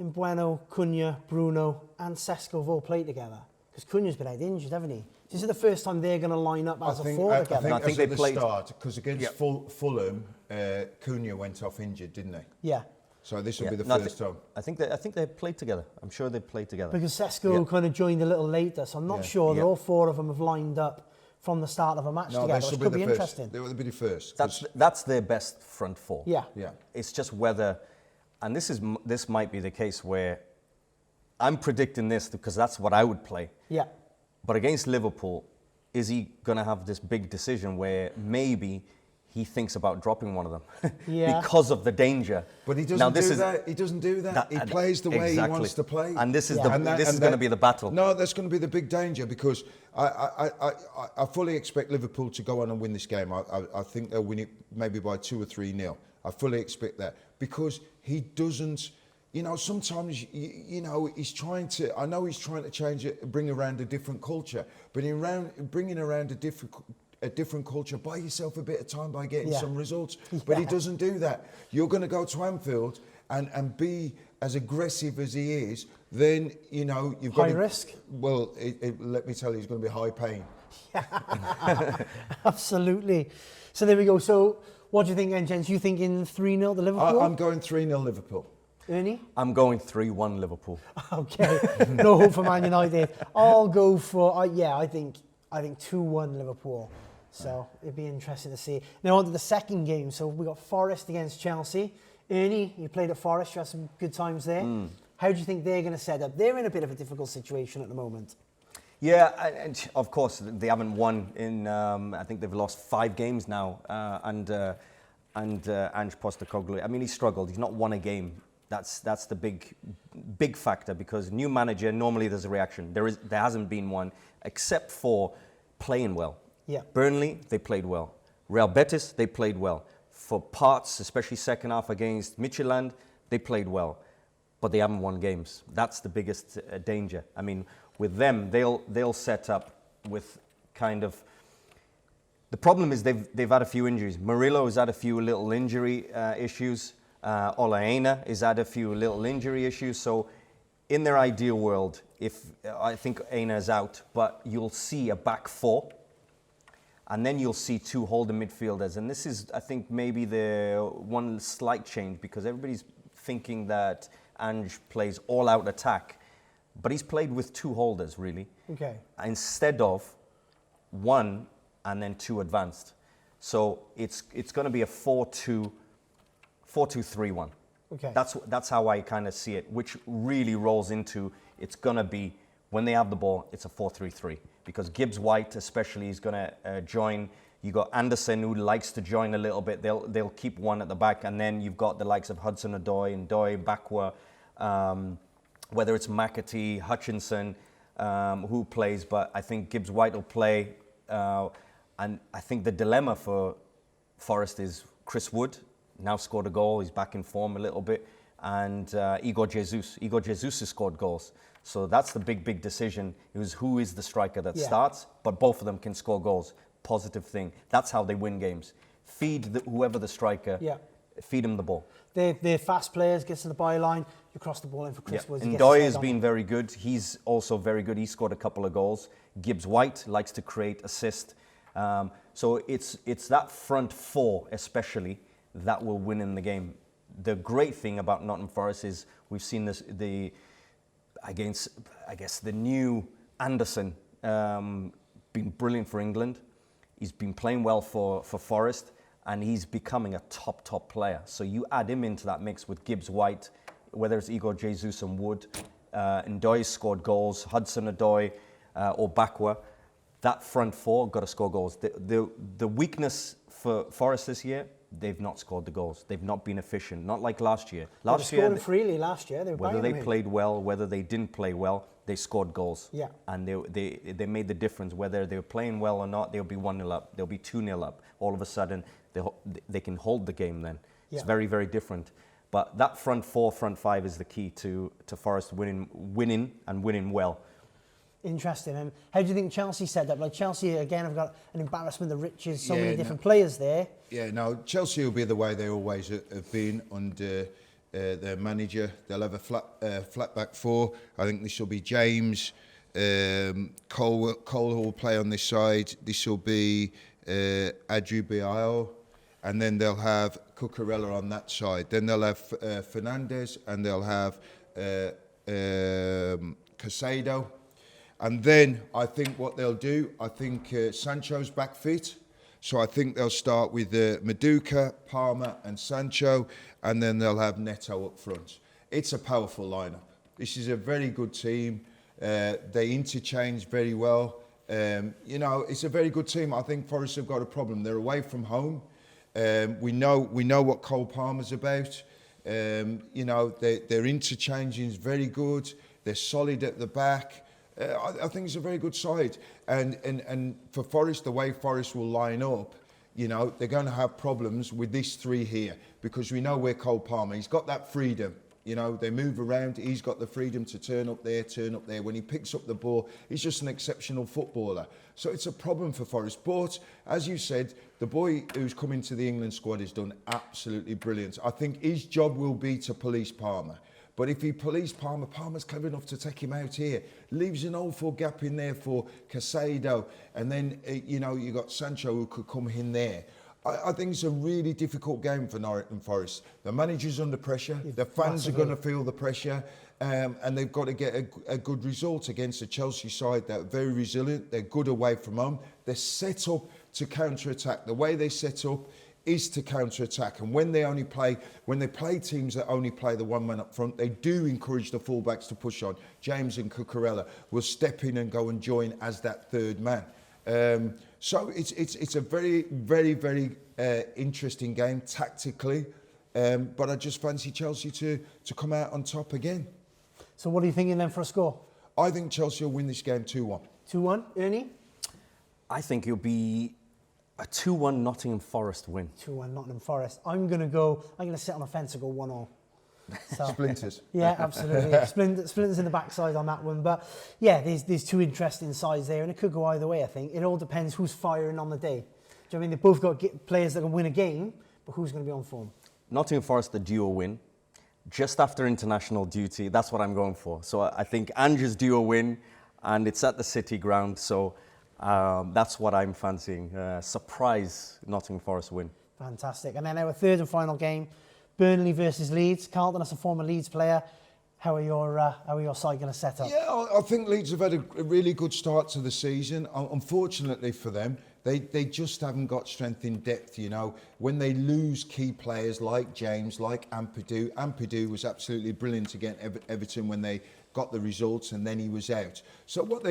Mbeumo, Cunha, Bruno, and Šeško have all played together? Because Cunha's been out injured, haven't he? Is it the first time they're going to line up as a four together? I think they played at the start, because against Fulham, Cunha went off injured, didn't he? Yeah. So this will be the first time. I think they played together. I'm sure they played together. Because Šeško kind of joined a little later, so I'm not sure that all four of them have lined up from the start of a match together, which could be interesting. They will be the first. That's their best front four. Yeah. It's just whether, and this might be the case where I'm predicting this because that's what I would play. Yeah. But against Liverpool, is he going to have this big decision where maybe he thinks about dropping one of them because of the danger? But he doesn't do that. He doesn't do that. He plays the way he wants to play. And this is going to be the battle. No, that's going to be the big danger, because I fully expect Liverpool to go on and win this game. I think they'll win it maybe by 2 or 3-0. I fully expect that, because he doesn't. You know, sometimes, he's trying to, I know he's trying to change it, bring around a different culture, but bringing around a different a different culture. Buy yourself a bit of time by getting Yeah. some results. But he Yeah. doesn't do that. You're going to go to Anfield and be as aggressive as he is, then, you know, you've got High risk? Well, let me tell you, it's going to be high pain. Absolutely. So there we go. So what do you think then, gents? You thinking 3-0 to Liverpool? I'm going 3-0 Liverpool. Ernie? I'm going 3-1 Liverpool. Okay. No hope for Man United. I'll go for, I think 2-1 Liverpool. So it'd be interesting to see. Now on to the second game. So we got Forest against Chelsea. Ernie, you played at Forest. You had some good times there. How do you think they're going to set up? They're in a bit of a difficult situation at the moment. Yeah, and of course they haven't won in. I think they've lost 5 games now under Ange Postecoglou. I mean, he struggled. He's not won a game. That's the big factor, because new manager, normally there's a reaction. There hasn't been one, except for playing well. Yeah. Burnley, they played well. Real Betis, they played well. For parts, especially second half against Midtjylland, they played well, but they haven't won games. That's the biggest danger. I mean, with them, they'll set up with kind of. The problem is they've had a few injuries. Murillo has had a few little injury issues. Ola Aina has had a few little injury issues. So, in their ideal world, I think Aina is out, but you'll see a back 4. And then you'll see 2 holding midfielders. And this is, I think, maybe the one slight change, because everybody's thinking that Ange plays all-out attack. But he's played with 2 holders, really. Okay. Instead of 1 and then 2 advanced. So it's going to be a 4-2-3-1. Okay. That's how I kind of see it, which really rolls into, it's going to be, when they have the ball, it's a 4-3-3. Because Gibbs-White especially is going to join. You got Anderson, who likes to join a little bit. They'll keep one at the back, and then you've got the likes of Hudson-Odoi and Bakwa, whether it's McAtee, Hutchinson, who plays. But I think Gibbs-White will play, and I think the dilemma for Forest is Chris Wood now scored a goal. He's back in form a little bit, and Igor Jesus. Igor Jesus has scored goals. So that's the big decision. It was who is the striker that starts, but both of them can score goals. Positive thing. That's how they win games. Feed whoever the striker, feed him the ball. They're fast players, gets to the byline, you cross the ball in for Chris Woods. And Ndoye has been very good. He's also very good. He scored a couple of goals. Gibbs-White likes to create assist. So it's that front 4 especially that will win in the game. The great thing about Nottingham Forest is we've seen this, against, I guess, the new Anderson, been brilliant for England. He's been playing well for Forest, and he's becoming a top player. So you add him into that mix with Gibbs-White, whether it's Igor Jesus and Wood, Ndoye scored goals, Hudson-Odoi or Bakwa. That front 4 got to score goals. The weakness for Forest this year, they've not scored the goals. They've not been efficient, not like last year. Last year, scored freely last year. Whether they played well, whether they didn't play well, they scored goals. Yeah. And they made the difference. Whether they were playing well or not, they'll be 1-0 up. They'll be 2-0 up. All of a sudden, they can hold the game then. It's very, very different. But that front 4, front 5 is the key to Forest winning and winning well. Interesting. And how do you think Chelsea set up? Like Chelsea, again, have got an embarrassment of riches, so many different players there. Yeah, no, Chelsea will be the way they always have been under their manager. They'll have a flat back 4. I think this will be James. Cole will play on this side. This will be Adjubiao. And then they'll have Cucurella on that side. Then they'll have Fernandes, and they'll have Casado. And then I think what they'll do, I think Sancho's back fit. So I think they'll start with Maduka, Palmer and Sancho, and then they'll have Neto up front. It's a powerful lineup. This is a very good team. They interchange very well. It's a very good team. I think Forest have got a problem. They're away from home. We know what Cole Palmer's about. Their interchanging is very good. They're solid at the back. I think it's a very good side. And for Forest, the way Forest will line up, they're going to have problems with these 3 here, because we know where Cole Palmer, he's got that freedom. You know, they move around. He's got the freedom to turn up there, turn up there. When he picks up the ball, he's just an exceptional footballer. So it's a problem for Forest. But, as you said, the boy who's come into the England squad has done absolutely brilliant. I think his job will be to police Palmer. But if he police Palmer, Palmer's clever enough to take him out here. Leaves an awful gap in there for Casado. And then, you know, you got Sancho who could come in there. I think it's a really difficult game for Nottingham Forest. The manager's under pressure. The fans are going to feel the pressure. And they've got to get a good result against a Chelsea side that are very resilient. They're good away from home. They're set up to counter-attack. The way they set up is to counter-attack. And when they play teams that only play the one man up front, they do encourage the fullbacks to push on. James and Cucurella will step in and go and join as that third man. So it's a very, very, very interesting game tactically. But I just fancy Chelsea to come out on top again. So what are you thinking then for a score? I think Chelsea will win this game 2-1. 2-1, Ernie? I think it'll be a 2-1 Nottingham Forest win. 2-1 Nottingham Forest. I'm going to sit on the fence and go 1-1. So, Splinters. Yeah, absolutely. Splinters in the backside on that one. But yeah, there's two interesting sides there, and it could go either way, I think. It all depends who's firing on the day. Do you know what I mean? They've both got players that can win a game, but who's going to be on form? Nottingham Forest, the duo win. Just after international duty, that's what I'm going for. So I think Ange's duo win, and it's at the City ground. So that's what I'm fancying. Surprise Nottingham Forest win. Fantastic. And then our third and final game, Burnley versus Leeds. Carlton, as a former Leeds player, how are your side going to set up? Yeah, I think Leeds have had a really good start to the season. Unfortunately for them, they just haven't got strength in depth, you know. When they lose key players like James, like Ampadu was absolutely brilliant against Everton when they got the results, and then he was out. So what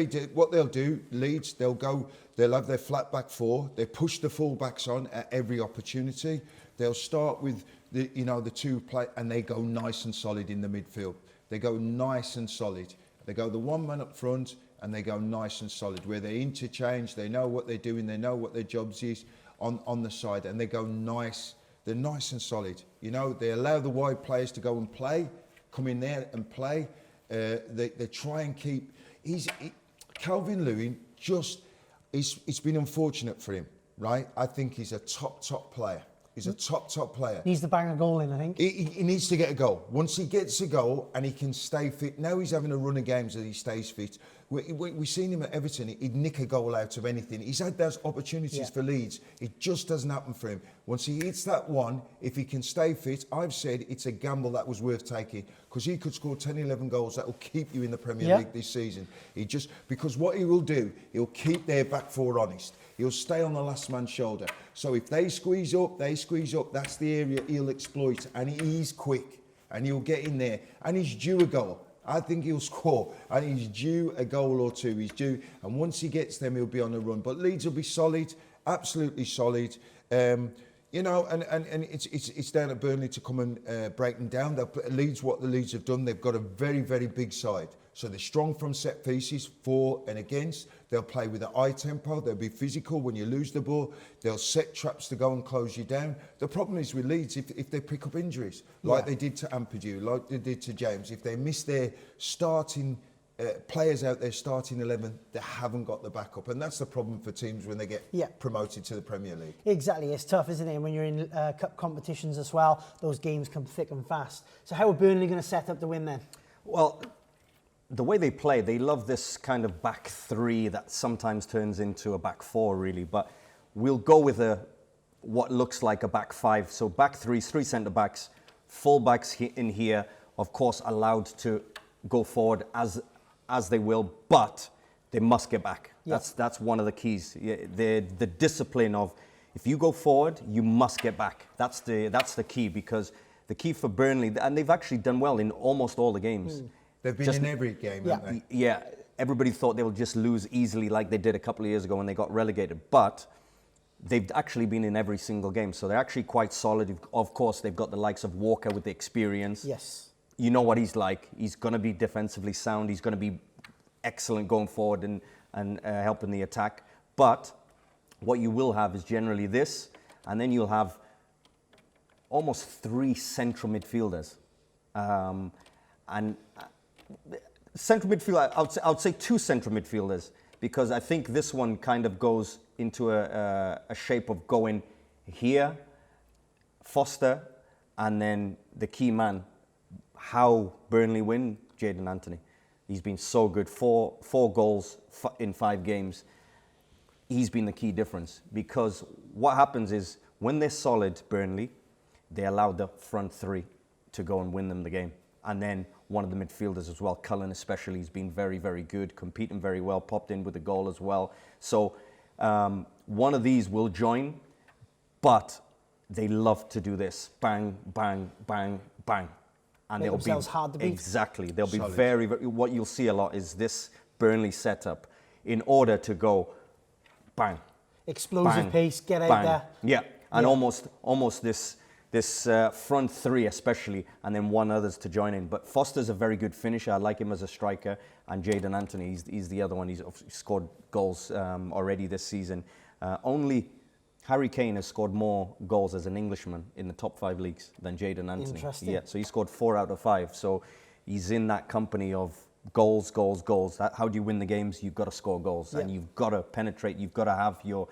they'll do, Leeds, they'll have their flat back four. They push the full-backs on at every opportunity. They'll start with the two play, and they go nice and solid in the midfield. They go nice and solid. They go the one man up front, and they go nice and solid, where they interchange. They know what they're doing. They know what their jobs is on the side, and they go nice. They're nice and solid. You know, they allow the wide players to go and play, come in there and play. They try and keep. Calvin Lewin it's been unfortunate for him, right? I think he's a top player. He's a top player. Needs to bang a goal in, I think. He needs to get a goal. Once he gets a goal and he can stay fit, now he's having a run of games that he stays fit. We've seen him at Everton, he'd nick a goal out of anything. He's had those opportunities for Leeds. It just doesn't happen for him. Once he hits that one, if he can stay fit, I've said it's a gamble that was worth taking, because he could score 10, 11 goals that will keep you in the Premier League this season. Because what he will do, he'll keep their back four honest. He'll stay on the last man's shoulder. So if they squeeze up, that's the area he'll exploit. And he's quick, and he'll get in there. And he's due a goal. I think he'll score. And he's due a goal or two. He's due. And once he gets them, he'll be on the run. But Leeds will be solid, absolutely solid. You know, and it's down at Burnley to come and break them down. What the Leeds have done, they've got a very, very big side. So they're strong from set pieces, for and against. They'll play with a high tempo. They'll be physical when you lose the ball. They'll set traps to go and close you down. The problem is with Leeds, if they pick up injuries, like they did to Ampadu, like they did to James, if they miss their starting players out there, starting 11, they haven't got the backup. And that's the problem for teams when they get promoted to the Premier League. Exactly. It's tough, isn't it? And when you're in cup competitions as well, those games come thick and fast. So how are Burnley going to set up to win then? Well, the way they play, they love this kind of back three that sometimes turns into a back four, really. But we'll go with what looks like a back five. So back three centre-backs, full-backs in here, of course, allowed to go forward as they will, but they must get back. Yep. That's one of the keys. The discipline of, if you go forward, you must get back. That's the key, because the key for Burnley, and they've actually done well in almost all the games. They've been in every game, haven't they? Yeah, everybody thought they would just lose easily like they did a couple of years ago when they got relegated. But they've actually been in every single game. So they're actually quite solid. Of course, they've got the likes of Walker with the experience. Yes. You know what he's like. He's going to be defensively sound. He's going to be excellent going forward and helping the attack. But what you will have is generally this, and then you'll have almost three central midfielders. And central midfield, I would say two central midfielders, because I think this one kind of goes into a shape of going here, Foster, and then the key man. How Burnley win, Jadon Anthony. He's been so good. Four goals in 5 games. He's been the key difference, because what happens is when they're solid, Burnley, they allow the front 3 to go and win them the game. And then one of the midfielders as well, Cullen especially, has been very, very good, competing very well, popped in with a goal as well. So one of these will join, but they love to do this. Bang, bang, bang, bang. And they'll be hard to beat. Exactly. They'll be solid. very, very, what you'll see a lot is this Burnley setup in order to go bang. Explosive bang, pace, get out bang. there. Yeah, and almost this front 3 especially, and then one others to join in. But Foster's a very good finisher. I like him as a striker. And Jadon Anthony, he's the other one. He's scored goals already this season. Only Harry Kane has scored more goals as an Englishman in the top 5 leagues than Jadon Anthony. Interesting. Yeah, so he scored 4 out of 5. So he's in that company of goals. How do you win the games? You've got to score goals, and you've got to penetrate. You've got to have your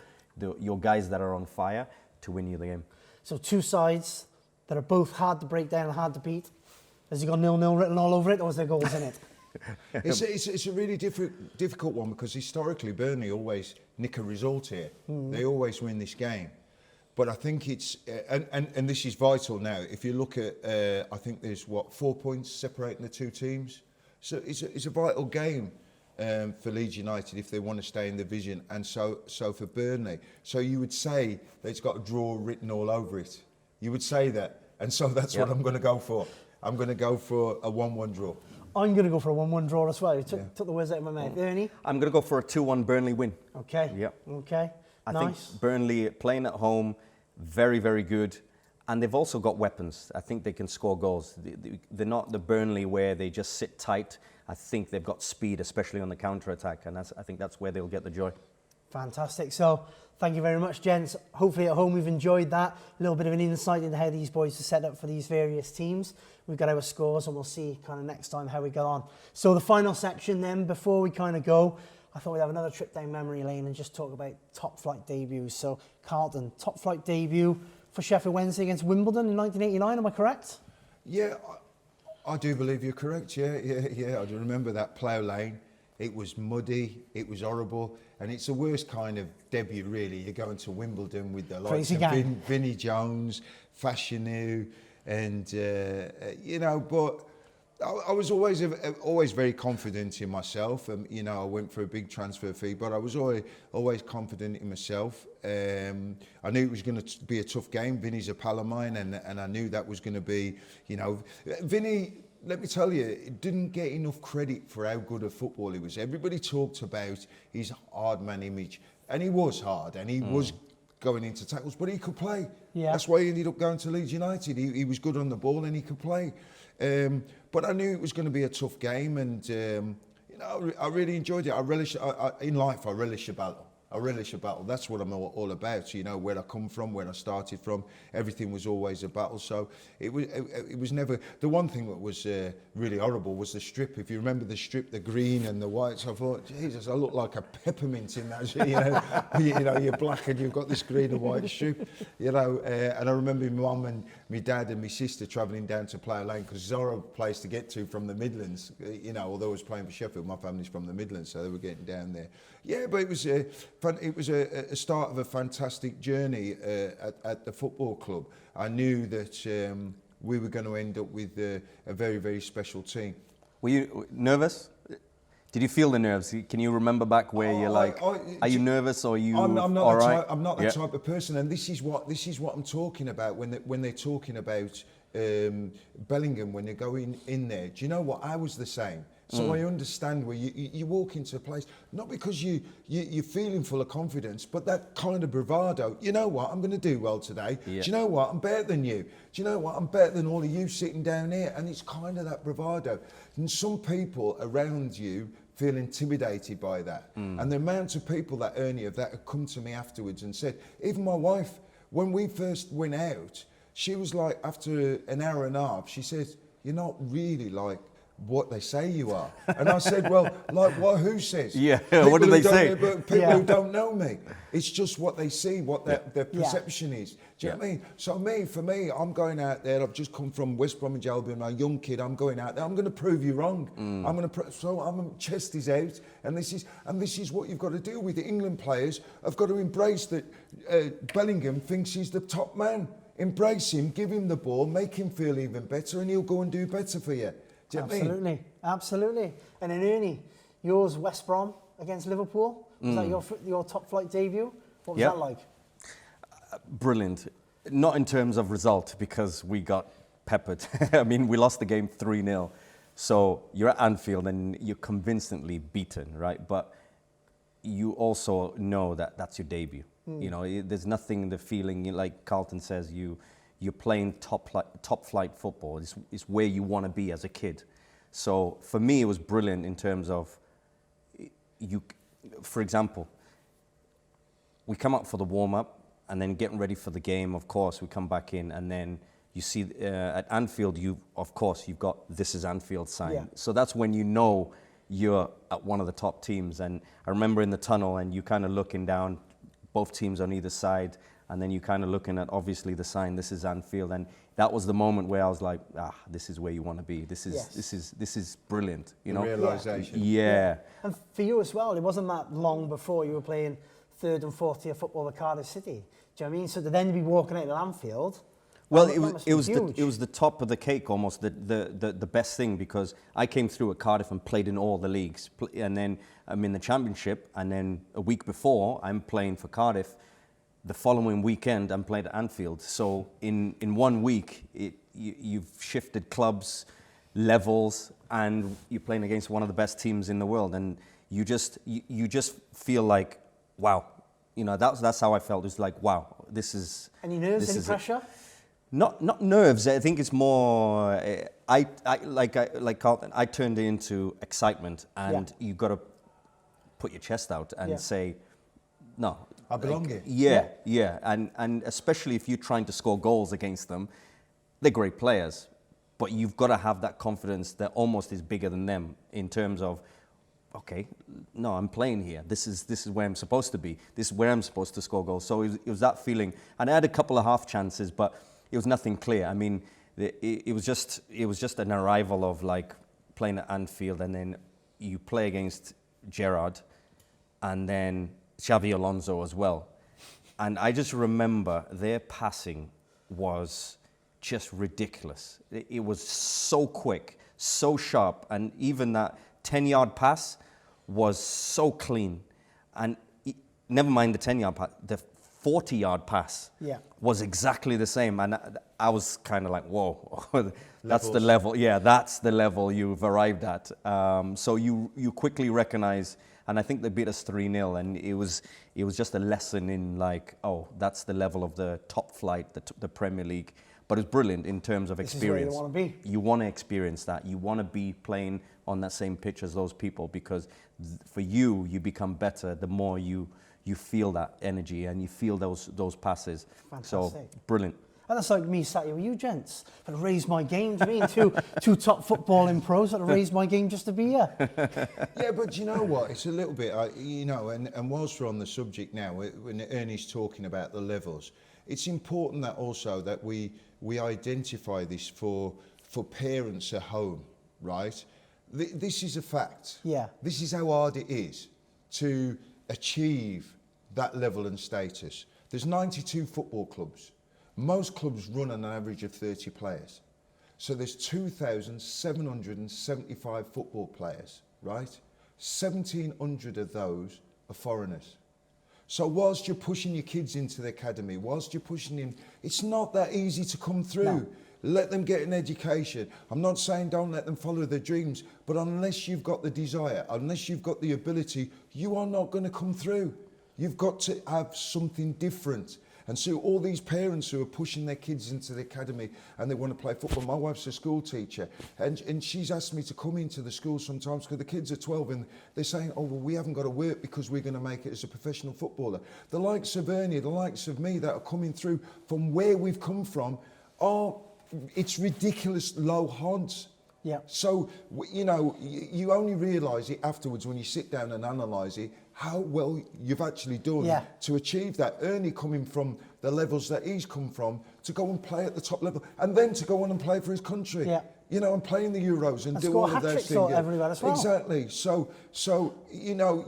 guys that are on fire to win you the game. So 2 sides that are both hard to break down and hard to beat. Has he got 0-0 written all over it, or is there goals in it? It's a really difficult one, because historically Burnley always nick a result here. They always win this game. But I think it's, and this is vital now, if you look at, I think there's 4 points separating the 2 teams. So it's a vital game for Leeds United if they want to stay in the division, and so for Burnley. So you would say that it's got a draw written all over it. You would say that. And so that's what I'm going to go for. I'm going to go for a 1-1 draw. I'm going to go for a 1-1 draw as well. You took the words out of my mouth. Ernie? I'm going to go for a 2-1 Burnley win. Okay. Yeah. Okay. I nice. think Burnley playing at home, very, very good. And they've also got weapons. I think they can score goals. They're not the Burnley where they just sit tight. I think they've got speed, especially on the counter-attack. And I think that's where they'll get the joy. Fantastic. So, thank you very much, gents. Hopefully at home we've enjoyed that. A little bit of an insight into how these boys are set up for these various teams. We've got our scores, and we'll see kind of next time how we go on. So the final section then, before we kind of go, I thought we'd have another trip down memory lane and just talk about top flight debuts. So Carlton, top flight debut for Sheffield Wednesday against Wimbledon in 1989, am I correct? Yeah, I do believe you're correct. Yeah. I do remember that plough lane. It was muddy, it was horrible, and it's the worst kind of debut, really. You're going to Wimbledon with the likes of Vinnie Jones, Fashanu, and, but I was always very confident in myself. I went for a big transfer fee, but I was always confident in myself. I knew it was going to be a tough game. Vinny's a pal of mine, and I knew that was going to be, Vinny, let me tell you, he didn't get enough credit for how good a football he was. Everybody talked about his hard man image, and he was hard, and he was going into tackles, but he could play. Yeah. That's why he ended up going to Leeds United. He was good on the ball, and he could play. But I knew it was going to be a tough game, and I really enjoyed it. In life, I relish a battle. That's what I'm all about. Where I come from, where I started from. Everything was always a battle. So it was never. The one thing that was really horrible was the strip. If you remember the strip, the green and the white. So I thought, Jesus, I look like a peppermint in that. You're black and you've got this green and white strip. And I remember my mum and my dad and my sister travelling down to Plough Lane, because it's a horrible place to get to from the Midlands. Although I was playing for Sheffield, my family's from the Midlands, so they were getting down there. Yeah, but it was a start of a fantastic journey at the football club. I knew that we were going to end up with a very, very special team. Were you nervous? Did you feel the nerves? Can you remember back where you're like, are you nervous or are you I'm not all right? I'm not that type of person, and this is what I'm talking about when they're talking about Bellingham, when they're going in there. Do you know what? I was the same. So I understand where you walk into a place, not because you're feeling full of confidence, but that kind of bravado. You know what? I'm going to do well today. Yeah. Do you know what? I'm better than you. Do you know what? I'm better than all of you sitting down here. And it's kind of that bravado. And some people around you feel intimidated by that. And the amount of people that Ernie of that have come to me afterwards and said, even my wife, when we first went out, she was like, after an hour and a half, she said, you're not really like what they say you are. And I said, well, like what, who says? Yeah, People what did who they say? People who don't know me. It's just what they see, what their perception is. Do you know what I mean? So for me, I'm going out there, I've just come from West Bromwich Albion, I'm a young kid, I'm going out there, I'm going to prove you wrong. So I'm chest is out, and this is what you've got to do with the England players. I've got to embrace that Bellingham thinks he's the top man. Embrace him, give him the ball, make him feel even better, and he'll go and do better for you. Do you know what I mean? Absolutely. And then Ernie, yours West Brom against Liverpool. Was that your top flight debut? What was that like? Brilliant. Not in terms of result, because we got peppered. I mean, we lost the game 3-0. So you're at Anfield and you're convincingly beaten, right? But you also know that that's your debut. You know, there's nothing, the feeling, like Carlton says, you're playing top flight football. It's where you want to be as a kid. So for me, it was brilliant in terms of, for example, we come up for the warm-up and then getting ready for the game. Of course, we come back in, and then you see at Anfield, you've got "This is Anfield" sign. Yeah. So that's when you know you're at one of the top teams. And I remember in the tunnel, and you kind of looking down, both teams on either side, and then you kind of looking at obviously the sign, "This is Anfield," and that was the moment where I was like, this is where you want to be. This is brilliant. You know, realization. Yeah. And for you as well, it wasn't that long before you were playing third and fourth tier football at Cardiff City. Do you know what I mean? So to then be walking out at Anfield. Well, it was the top of the cake, almost the best thing, because I came through at Cardiff and played in all the leagues, and then I'm in the Championship, and then a week before I'm playing for Cardiff. The following weekend I'm playing at Anfield. So in 1 week you've shifted clubs, levels, and you're playing against one of the best teams in the world, and you just feel like, wow, you know, that's how I felt. It's like, wow, this is. Any nerves? Any pressure? Not nerves. I think it's more. Like Carlton, I turned it into excitement, and you got to put your chest out and say, no, I belong here. Yeah, and especially if you're trying to score goals against them, they're great players, but you've got to have that confidence that almost is bigger than them in terms of, okay, no, I'm playing here. This is where I'm supposed to be. This is where I'm supposed to score goals. So it was that feeling, and I had a couple of half chances, but it was nothing clear. I mean, it was just an arrival of like playing at Anfield, and then you play against Gerrard, and then Xavi Alonso as well. And I just remember their passing was just ridiculous. It was so quick, so sharp, and even that 10-yard pass was so clean. And never mind the 10-yard pass, the 40-yard pass was exactly the same. And I was kind of like, whoa, that's the level. Yeah, that's the level you've arrived at. So you quickly recognize. And I think they beat us 3-0, and it was just a lesson in like, oh, that's the level of the top flight, the Premier League. But it's brilliant in terms of experience. This is where you want to be. You want to experience that. You want to be playing on that same pitch as those people, because for you become better the more you feel that energy and you feel those passes. Fantastic. So brilliant. And that's like me sat here with you gents. I'd raise my game. Do you mean two top footballing pros? I'd raise my game just to be here. Yeah, but you know what? It's a little bit, you know, and whilst we're on the subject now, when Ernie's talking about the levels, it's important that also that we identify this for parents at home, right? This is a fact. Yeah. This is how hard it is to achieve that level and status. There's 92 football clubs. Most clubs run on an average of 30 players. So there's 2,775 football players, right? 1,700 of those are foreigners. So whilst you're pushing your kids into the academy, whilst you're pushing in, it's not that easy to come through. No. Let them get an education. I'm not saying don't let them follow their dreams, but unless you've got the desire, unless you've got the ability, you are not going to come through. You've got to have something different. And so all these parents who are pushing their kids into the academy and they want to play football, my wife's a school teacher, and she's asked me to come into the school sometimes because the kids are 12 and they're saying, oh, well, we haven't got to work because we're going to make it as a professional footballer. The likes of Ernie, the likes of me that are coming through from where we've come from are it's ridiculous low odds. Yeah. So, you know, you only realise it afterwards when you sit down and analyse it, how well you've actually done to achieve that. Ernie coming from the levels that he's come from to go and play at the top level and then to go on and play for his country. Yeah. You know, and play in the Euros and do score all of those hat-tricks things. everywhere as well. Exactly. So you know,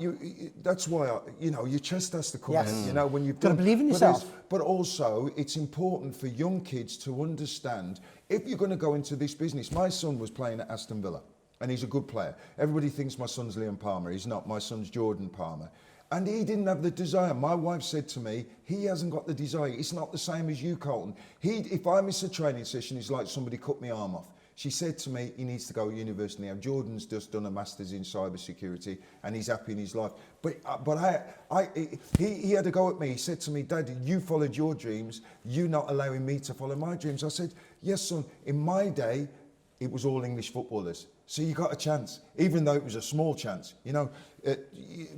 that's why you know, your chest has to come out. You know, when you've got to believe in yourself. But also, it's important for young kids to understand if you're going to go into this business. My son was playing at Aston Villa, and he's a good player. Everybody thinks my son's Liam Palmer. He's not. My son's Jordan Palmer. And he didn't have the desire. My wife said to me, he hasn't got the desire. It's not the same as you, Carlton. If I miss a training session, it's like somebody cut my arm off. She said to me, he needs to go to university now. Jordan's just done a master's in cyber security and he's happy in his life. But he had a go at me. He said to me, Dad, you followed your dreams. You're not allowing me to follow my dreams. I said, yes, son, in my day, it was all English footballers. So you got a chance, even though it was a small chance. You know,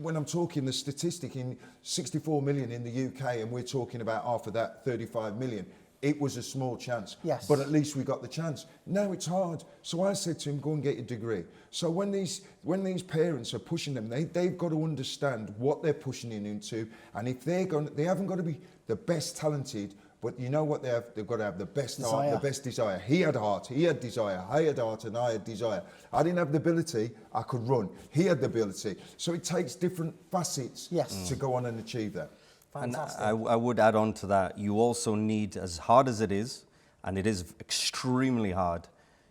when I'm talking the statistic in 64 million in the UK and we're talking about half of that, 35 million, it was a small chance, but at least we got the chance. Now it's hard. So I said to him, go and get your degree. So when these parents are pushing them, they've got to understand what they're pushing him into. And if they haven't got to be the best talented, but you know what they have? They've got to have the best heart, the best desire. He had heart, he had desire. I had heart and I had desire. I didn't have the ability, I could run. He had the ability. So it takes different facets to go on and achieve that. Fantastic. And I would add on to that, you also need, as hard as it is, and it is extremely hard,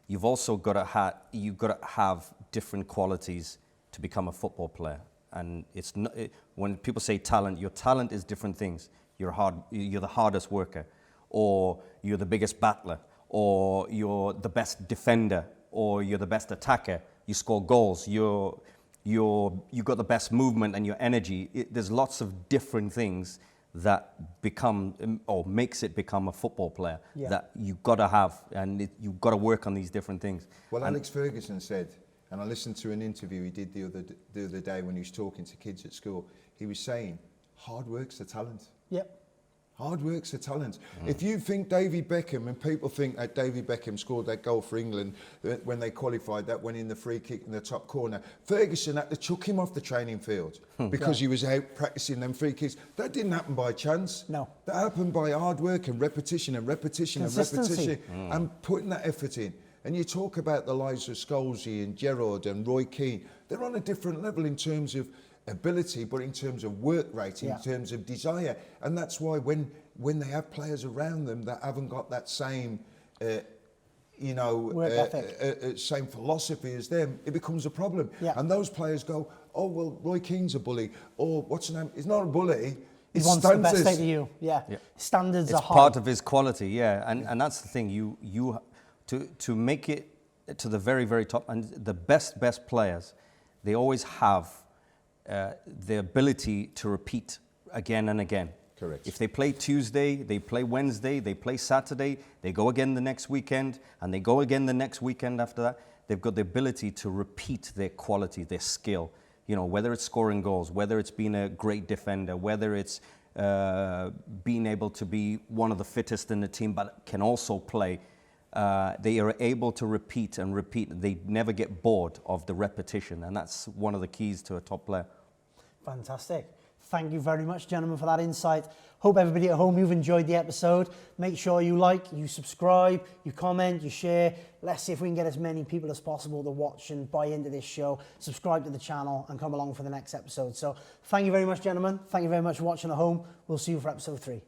you've also got to have different qualities to become a football player. And it's not, when people say talent, your talent is different things. You're the hardest worker, or you're the biggest battler, or you're the best defender, or you're the best attacker. You score goals. You got the best movement and your energy. There's lots of different things that become or makes it become a football player that you've got to have, and you've got to work on these different things. Well, Alex Ferguson said, and I listened to an interview he did the other day when he was talking to kids at school. He was saying, hard work's a talent. Yep. Hard work's a talent. If you think David Beckham, and people think that David Beckham scored that goal for England when they qualified, that went in the free kick in the top corner, Ferguson had to chuck him off the training field because he was out practicing them free kicks. That didn't happen by chance. No. That happened by hard work and repetition and repetition and repetition and putting that effort in. And you talk about the lives of Scholesy and Gerrard and Roy Keane. They're on a different level in terms of ability, but in terms of work rate, in terms of desire. And that's why when they have players around them that haven't got that same work ethic, same philosophy as them, it becomes a problem. And those players go, oh well, Roy Keane's a bully, or what's his name? He's not a bully. He wants the best out of you. Standards are high. It's part of his quality, and that's the thing. You to make it to the very, very top, and the best players, they always have the ability to repeat again and again. Correct. If they play Tuesday, they play Wednesday, they play Saturday, they go again the next weekend, and they go again the next weekend after that. They've got the ability to repeat their quality, their skill. You know, whether it's scoring goals, whether it's being a great defender, whether it's being able to be one of the fittest in the team, but can also play. They are able to repeat and repeat. They never get bored of the repetition, and that's one of the keys to a top player. Fantastic. Thank you very much, gentlemen, for that insight. Hope everybody at home, you've enjoyed the episode. Make sure you like, you subscribe, you comment, you share. Let's see if we can get as many people as possible to watch and buy into this show, subscribe to the channel, and come along for the next episode. So thank you very much, gentlemen. Thank you very much for watching at home. We'll see you for episode 3.